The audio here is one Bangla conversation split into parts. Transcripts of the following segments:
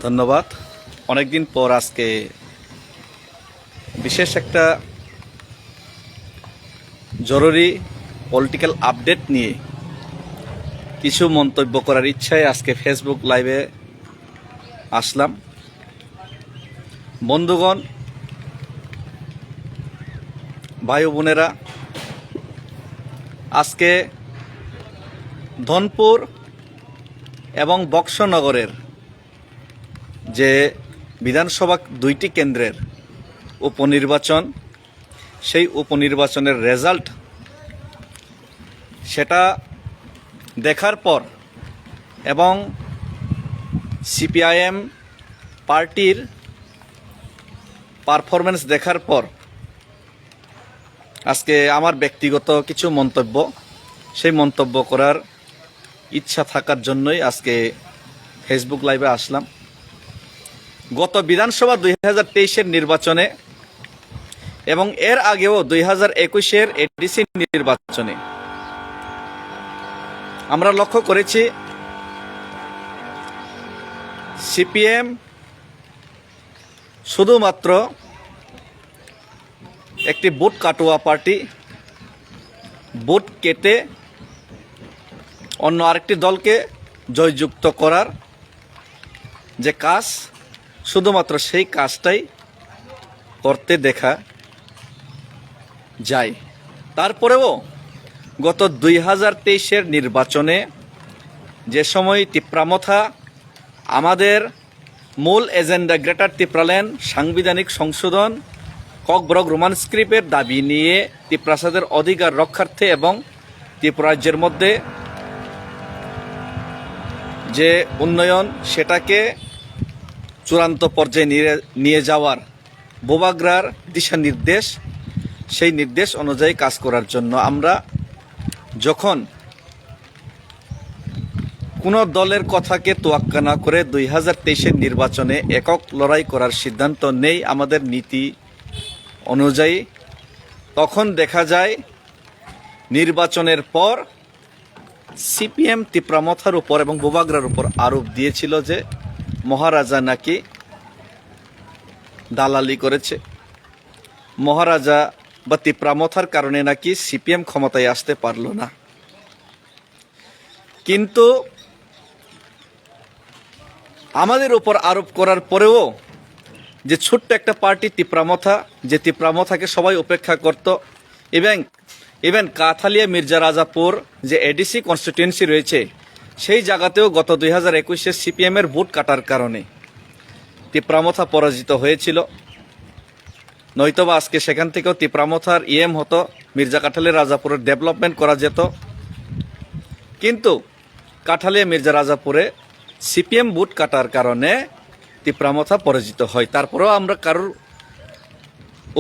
ধন্যবাদ। অনেকদিন পর আজকে বিশেষ একটা জরুরি পলিটিক্যাল আপডেট নিয়ে কিছু মন্তব্য করার ইচ্ছায় আজকে ফেসবুক লাইভে আসলাম। বন্ধুগণ, ভাই ও বোনেরা, আজকে ধনপুর এবং বক্সনগরের যে বিধানসভা দুইটি কেন্দ্রের উপনির্বাচন, সেই উপনির্বাচনের রেজাল্ট সেটা দেখার পর এবং সিপিআইএম পার্টির পারফরমেন্স দেখার পর আজকে আমার ব্যক্তিগত কিছু মন্তব্য, সেই মন্তব্য করার ইচ্ছা থাকার জন্যই আজকে ফেসবুক লাইভে আসলাম। গত বিধানসভা 2023-এর নির্বাচনে এবং এর আগেও 2021-এর এডিসি নির্বাচনে আমরা লক্ষ্য করেছি সিপিএম শুধুমাত্র একটি বুট কাটুয়া পার্টি, বুট কেটে অন্য আরেকটি দলকে জয়যুক্ত করার যে কাজ, শুধুমাত্র সেই কাজটাই করতে দেখা যায়। তারপরেও গত 2023-এর নির্বাচনে যে সময় টিপ্রা মথা আমাদের মূল এজেন্ডা গ্রেটার টিপ্রাল্যান্ড সাংবিধানিক সংশোধন ককব্রক রোমান স্ক্রিপ্টের দাবি নিয়ে টিপ্রাসাদের অধিকার রক্ষার্থে এবং ত্রিপুরা রাজ্যের মধ্যে যে উন্নয়ন সেটাকে চূড়ান্ত পর্যায়ে নিয়ে যাওয়ার বোবাগ্রার দিশা নির্দেশ, সেই নির্দেশ অনুযায়ী কাজ করার জন্য আমরা যখন কোনো দলের কথাকে তোয়াক্কা না করে 2023-এর নির্বাচনে একক লড়াই করার সিদ্ধান্ত নেই আমাদের নীতি অনুযায়ী, তখন দেখা যায় নির্বাচনের পর সিপিএম টিপ্রা মথার উপর এবং বোবাগ্রার উপর আরোপ দিয়েছিল যে মহারাজা নাকি দালালি করেছে, মহারাজা বা টিপ্রা মথার কারণে নাকি সিপিএম ক্ষমতায় আসতে পারল না। কিন্তু আমাদের উপর আরোপ করার পরেও যে ছোট্ট একটা পার্টি টিপ্রা মথা, যে টিপ্রা মথাকে সবাই উপেক্ষা করত, ইভেন কাথালিয়া মির্জা রাজাপুর যে এডিসি কনস্টিটিউয়েন্সি রয়েছে সেই জায়গাতেও গত 2021-এ সিপিএমের ভোট কাটার কারণে টিপ্রা মথা পরাজিত হয়েছিল। নয়তোবা আজকে সেখান থেকেও টিপ্রা মথার ইএম হতো, মির্জা কাঠালিয়া রাজাপুরের ডেভেলপমেন্ট করা যেত। কিন্তু কাঠালিয়া মির্জা রাজাপুরে সিপিএম ভোট কাটার কারণে টিপ্রা মথা পরাজিত হয়। তারপরেও আমরা কারোর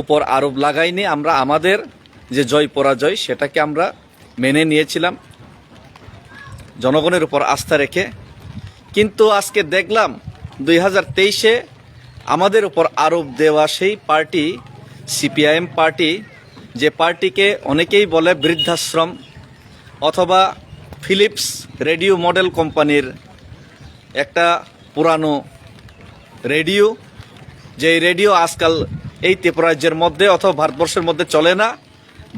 উপর আরোপ লাগাইনি, আমরা আমাদের যে জয় পরাজয় সেটাকে আমরা মেনে নিয়েছিলাম জনগণের উপর আস্থা রেখে। কিন্তু আজকে দেখলাম 2023-এ আমাদের উপর আরোপ দেওয়া সেই পার্টি সিপিআইএম পার্টি, যে পার্টিকে অনেকেই বলে বৃদ্ধাশ্রম অথবা ফিলিপস রেডিও মডেল কোম্পানির একটা পুরানো রেডিও, যে রেডিও আজকাল এই ত্রিপুরা রাজ্যের মধ্যে অথবা ভারতবর্ষের মধ্যে চলে না।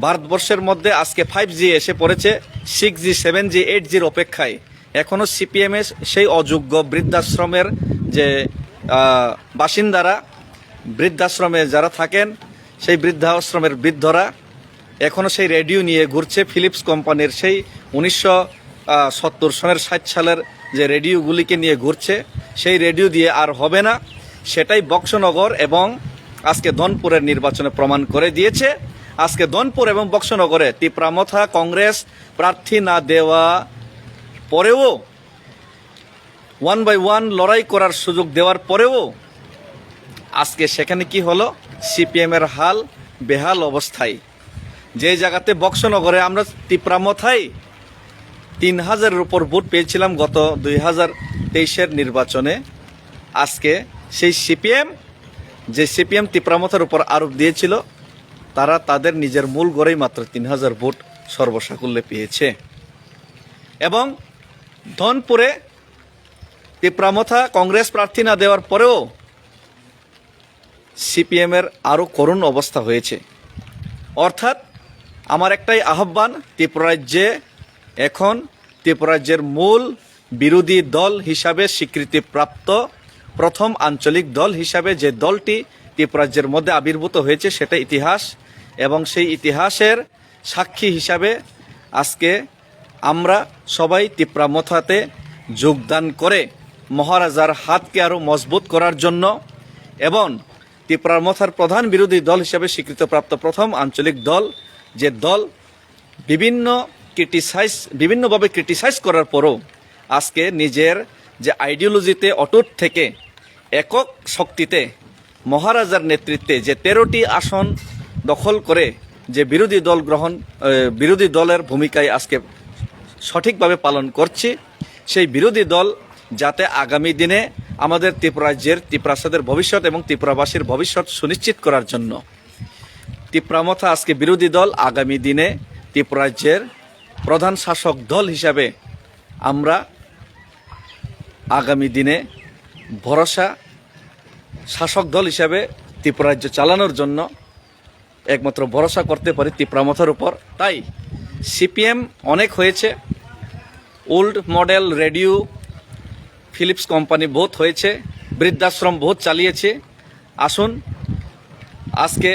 ভারতবর্ষের মধ্যে আজকে 5G এসে পড়েছে, 6G 7G 8Gর অপেক্ষায় এখনও সিপিএমের সেই অযোগ্য বৃদ্ধাশ্রমের যে বাসিন্দারা, বৃদ্ধাশ্রমে যারা থাকেন সেই বৃদ্ধাশ্রমের বৃদ্ধরা এখনও সেই রেডিও নিয়ে ঘুরছে, ফিলিপস কোম্পানির সেই 1970 সনের 60 সালের যে রেডিওগুলিকে নিয়ে ঘুরছে। সেই রেডিও দিয়ে আর হবে না, সেটাই বক্সনগর এবং আজকে ধনপুরের নির্বাচনে প্রমাণ করে দিয়েছে। আজকে ধনপুর এবং বক্সনগরে টিপ্রা মথা কংগ্রেস প্রার্থী না দেওয়া পরেও 1/1 লড়াই করার সুযোগ দেওয়ার পরেও আজকে সেখানে কি হলো, সিপিএমের হাল বেহাল অবস্থায়। যে জায়গাতে বক্সনগরে আমরা টিপ্রা মথায় 3000-এর উপর ভোট পেয়েছিলাম গত 2023-এর নির্বাচনে, আজকে সেই সিপিএম টিপ্রা মথার উপর আরোপ দিয়েছিল, তারা তাদের নিজের মূল গড়েই মাত্র 3000 ভোট সর্বসাকুল্যে পেয়েছে। এবং ধনপুরে ত্রিপুরা মথা কংগ্রেস প্রার্থী না দেওয়ার পরেও সিপিএমের আরও করুণ অবস্থা হয়েছে। অর্থাৎ আমার একটাই আহ্বান, ত্রিপুরা রাজ্যে এখন ত্রিপুরা রাজ্যের মূল বিরোধী দল হিসাবে স্বীকৃতিপ্রাপ্ত প্রথম আঞ্চলিক দল হিসাবে যে দলটি ত্রিপুরা রাজ্যের মধ্যে আবির্ভূত হয়েছে সেটা ইতিহাস, এবং সেই ইতিহাসের সাক্ষী হিসাবে আজকে আমরা সবাই ত্রিপুরা মথাতে যোগদান করে মহারাজার হাতকে আরও মজবুত করার জন্য এবং ত্রিপুরা মথার প্রধান বিরোধী দল হিসাবে স্বীকৃতিপ্রাপ্ত প্রথম আঞ্চলিক দল, যে দল বিভিন্নভাবে ক্রিটিসাইজ করার পরও আজকে নিজের যে আইডিওলজিতে অটুট থেকে একক শক্তিতে মহারাজার নেতৃত্বে যে 13টি আসন দখল করে যে বিরোধী দলের ভূমিকায় আজকে সঠিকভাবে পালন করছে, সেই বিরোধী দল যাতে আগামী দিনে আমাদের ত্রিপুরা রাজ্যের ত্রিপ্রাসাদের ভবিষ্যৎ এবং ত্রিপুরাবাসীর ভবিষ্যৎ সুনিশ্চিত করার জন্য ত্রিপুরা মথা আজকে বিরোধী দল, আগামী দিনে ত্রিপুরা রাজ্যের প্রধান শাসক দল হিসাবে আমরা আগামী দিনে ভরসা শাসক দল হিসাবে ত্রিপুরা রাজ্য চালানোর জন্য একমাত্র ভরসা করতে পারি ত্রিপুরা মথার উপর। তাই সিপিএম অনেক হয়েছে, old model radio Philips company বহুত হয়েছে, বৃদ্ধাশ্রম বহুত চালিয়েছে। আসুন আজকে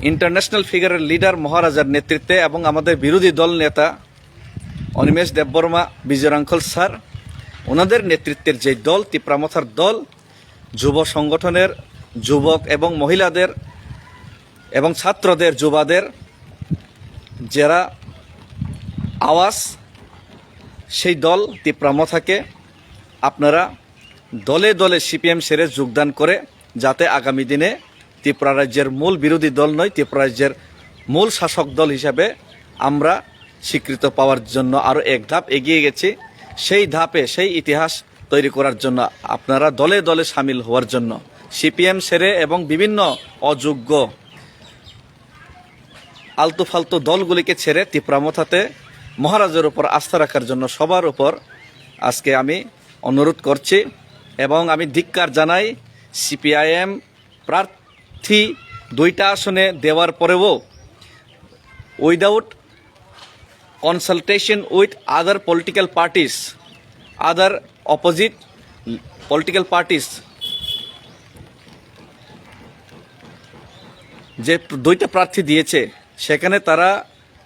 ইন্টারন্যাশনাল ফিগারের লিডার মহারাজার নেতৃত্বে এবং আমাদের বিরোধী দল নেতা অনিমেষ দেববর্মা, বিজয় আঙ্কল স্যার, ওনাদের নেতৃত্বের যে দল ত্রিপুরা মথার দল, যুব সংগঠনের যুবক এবং মহিলাদের এবং ছাত্রদের, যুবাদের যারা আওয়াজ, সেই দল ত্রিপুরা মথাকে আপনারা দলে দলে সিপিএম সেরে যোগদান করে যাতে আগামী দিনে ত্রিপুরা রাজ্যের মূল বিরোধী দল নয়, ত্রিপুরা রাজ্যের মূল শাসক দল হিসাবে আমরা স্বীকৃত পাওয়ার জন্য আরও এক ধাপ এগিয়ে গেছি। সেই ধাপে সেই ইতিহাস তৈরি করার জন্য আপনারা দলে দলে সামিল হওয়ার জন্য সিপিএম সেরে এবং বিভিন্ন অযোগ্য আলতু ফালতু দলগুলিকে ছেড়ে ত্রিপুরা মথাতে মহারাজের উপর আস্থা রাখার জন্য সবার উপর আজকে আমি অনুরোধ করছি। এবং আমি ধিক্কার জানাই সিপিআইএম প্রার্থী 2টা আসনে দেওয়ার পরেও without consultation with other political parties, other opposite political parties, যে 2টা প্রার্থী দিয়েছে সেখানে তারা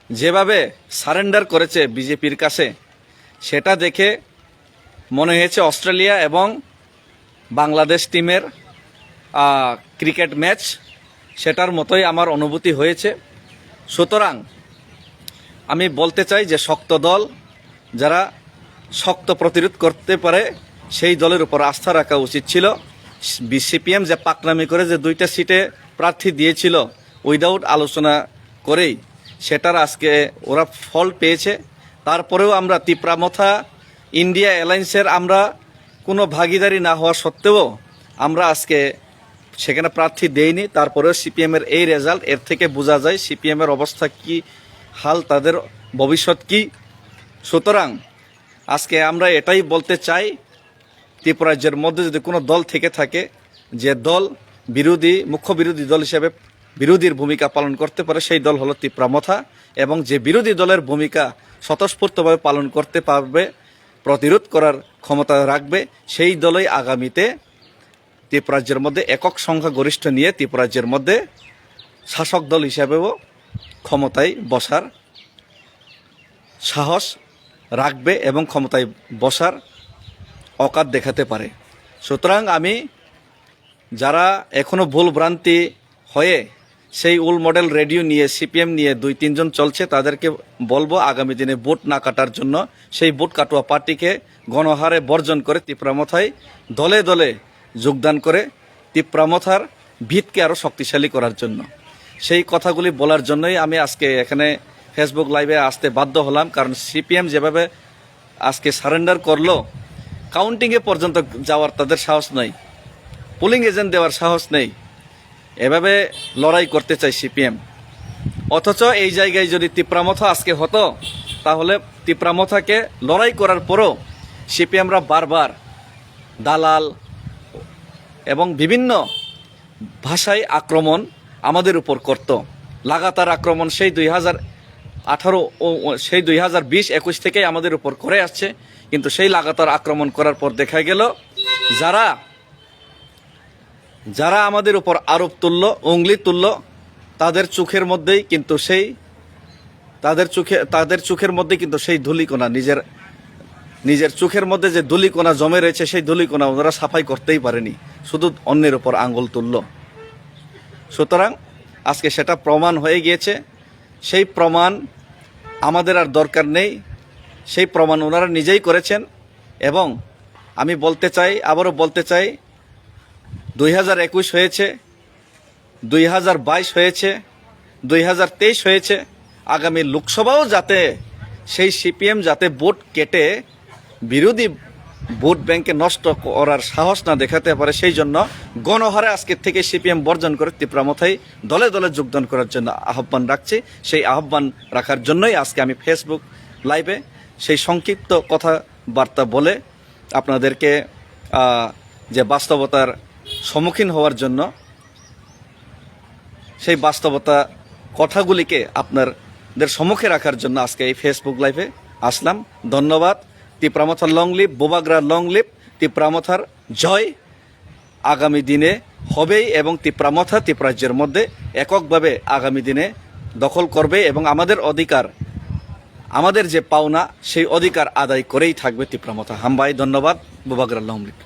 যেভাবে সারেন্ডার করেছে বিজেপির কাছে, সেটা দেখে মনে হয়েছে অস্ট্রেলিয়া এবং বাংলাদেশ টিমের ক্রিকেট ম্যাচ, সেটার মতোই আমার অনুভূতি হয়েছে। সুতরাং আমি বলতে চাই যে শক্ত দল, যারা শক্ত প্রতিরোধ করতে পারে, সেই দলের উপর আস্থা রাখা উচিত ছিল। সিপিএম যে পাকনামি করে যে 2টা সিটে প্রার্থী দিয়েছিল উইদাউট আলোচনা করেই, সেটার আজকে ওরা ফল পেয়েছে। তারপরেও আমরা ত্রিপুরা মথা ইন্ডিয়া অ্যালায়েন্সের আমরা কোনো ভাগিদারি না হওয়া সত্ত্বেও আমরা আজকে সেখানে প্রার্থী দেইনি। তারপরেও সিপিএমের এই রেজাল্ট, এর থেকে বোঝা যায় সিপিএমের অবস্থা কি হাল, তাদের ভবিষ্যৎ কি। সুতরাং আজকে আমরা এটাই বলতে চাই, ত্রিপুরা রাজ্যের মধ্যে যদি কোনো দল থেকে থাকে যে দল মুখ্য বিরোধী দল হিসেবে বিরোধীর ভূমিকা পালন করতে পারে, সেই দল হলো ত্রিপুরা মথা। এবং যে বিরোধী দলের ভূমিকা স্বতঃস্ফূর্তভাবে পালন করতে পারবে, প্রতিরোধ করার ক্ষমতা রাখবে, সেই দলই আগামীতে ত্রিপুরা রাজ্যের মধ্যে একক সংখ্যা গরিষ্ঠ নিয়ে ত্রিপুরা রাজ্যের মধ্যে শাসক দল হিসাবেও ক্ষমতায় বসার সাহস রাখবে এবং ক্ষমতায় বসার অকাত দেখাতে পারে। সুতরাং আমি যারা এখনো ভুল ভ্রান্তি হয়ে সেই ওল্ড মডেল রেডিও নিয়ে সিপিএম নিয়ে 2-3 জন চলছে, তাদেরকে বলবো আগামী দিনে ভোট না কাটার জন্য সেই ভোট কাটুয়া পার্টিকে গণহারে বর্জন করে ত্রিপুরা মথায় দলে দলে যোগদান করে ত্রিপুরা মথার ভিতকে আরও শক্তিশালী করার জন্য, সেই কথাগুলি বলার জন্যই আমি আজকে এখানে ফেসবুক লাইভে আসতে বাধ্য হলাম। কারণ সিপিএম যেভাবে আজকে সারেন্ডার করলো, কাউন্টিংয়ে পর্যন্ত যাওয়ার তাদের সাহস নেই, পোলিং এজেন্ট দেওয়ার সাহস নেই, এভাবে লড়াই করতে চাই সিপিএম। অথচ এই জায়গায় যদি ত্রিপুরা মথা আজকে হতো, তাহলে ত্রিপুরা মথাকে লড়াই করার পরও সিপিএমরা বারবার দালাল এবং বিভিন্ন ভাষায় আক্রমণ আমাদের উপর করত। লাগাতার আক্রমণ সেই 2018 ও সেই 2020-21 থেকেই আমাদের উপর করে আসছে। কিন্তু সেই লাগাতার আক্রমণ করার পর দেখা গেল যারা আমাদের উপর আরোপ তুলল, উংলি তুলল, তাদের চোখের মধ্যেই কিন্তু সেই ধূলিকণা, নিজের চোখের মধ্যে যে ধূলিকণা জমে রয়েছে, সেই ধূলিকণা ওনারা সাফাই করতেই পারেনি, শুধু অন্যের উপর আঙ্গুল তুলল। সুতরাং আজকে সেটা প্রমাণ হয়ে গিয়েছে। সেই প্রমাণ আমাদের আর দরকার নেই, সেই প্রমাণ ওনারা নিজেই করেছেন। এবং আমি আবারও বলতে চাই 2021 হয়েছে, 2022 হয়েছে, 2023 হয়েছে, আগামী লোকসভাও যাতে সেই সিপিএম যাতে ভোট কেটে বিরোধী ভোট ব্যাংকে নষ্ট করার সাহস না দেখাতে পারে, সেই জন্য গণহারে আজকের থেকে সিপিএম বর্জন করে ত্রিপুরা মথায় দলে দলে যোগদান করার জন্য আহ্বান রাখছি। সেই আহ্বান রাখার জন্যই আজকে আমি ফেসবুক লাইভে সেই সংক্ষিপ্ত কথাবার্তা বলে আপনাদেরকে যে বাস্তবতার সম্মুখীন হওয়ার জন্য, সেই বাস্তবতা কথাগুলিকে আপনাদের সম্মুখে রাখার জন্য আজকে এই ফেসবুক লাইভে আসলাম। ধন্যবাদ। ত্রিপুরা মথার long live, Bubagra long live, Tripura মথার জয় আগামী দিনে হবেই এবং ত্রিপুরা মথা ত্রিপুরা রাজ্যের মধ্যে এককভাবে আগামী দিনে দখল করবে এবং আমাদের যে পাওনা সেই অধিকার আদায় করেই থাকবে ত্রিপুরা মথা। হামবাই ধন্যবাদ। বোবাগ্রা লং লিভ।